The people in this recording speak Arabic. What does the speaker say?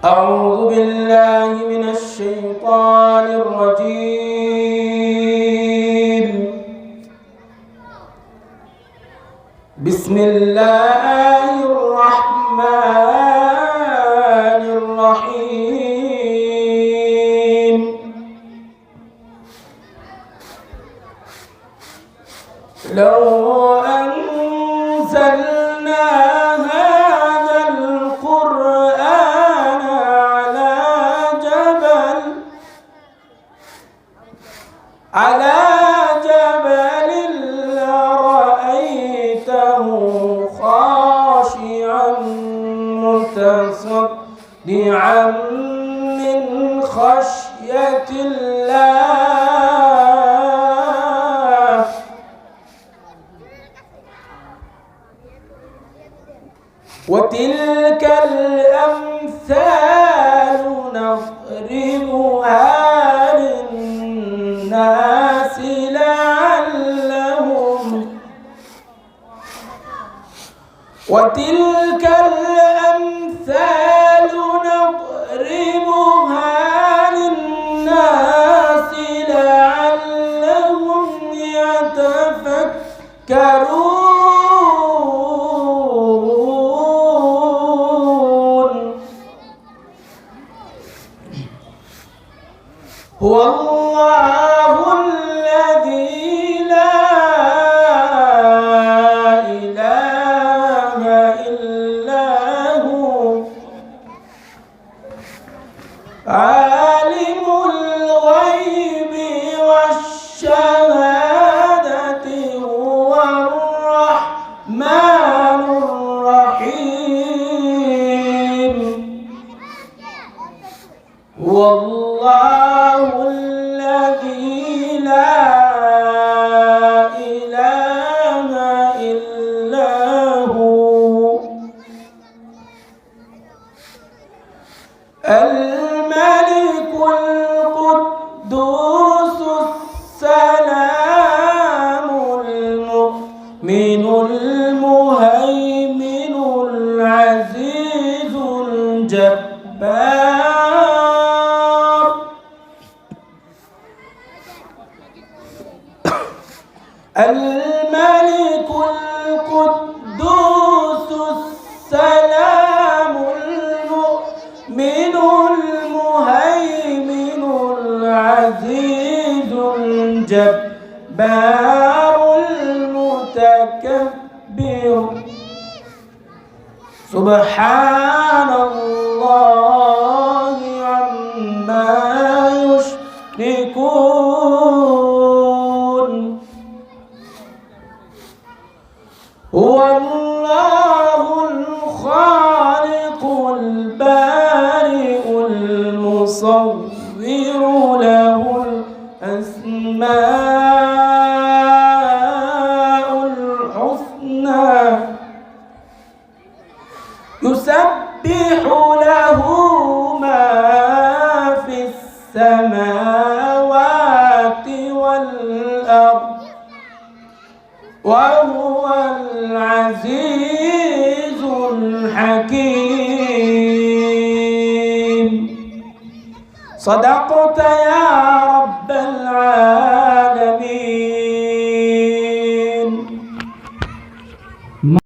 أعوذ بالله من الشيطان الرجيم. بسم الله الرحمن الرحيم. لو أنزلنا هذا القرآن على جبل لرأيته خاشعا متصدعا من خشية الله. وتلك الأمثال نضربها للناس لعلهم وتلك الأمثال نضربها للناس لعلهم يتفكرون. هو الله الذي لا إله إلا هو عالم الغيب والشهادة هو الرحمن الرحيم. هو الله الذي لا إله إلا هو الملك القدوس السلام المؤمن المهيمن العزيز الجبار. الملك القدوس السلام المؤمن المهيمن العزيز الجبار المتكبر. سبحان الله عما يشركون. هو الله الخالق البارئ المصور له الأسماء الحسنى يسبح له ما في السماوات والأرض وهو العزيز الحكيم. صدقت يا رب العالمين.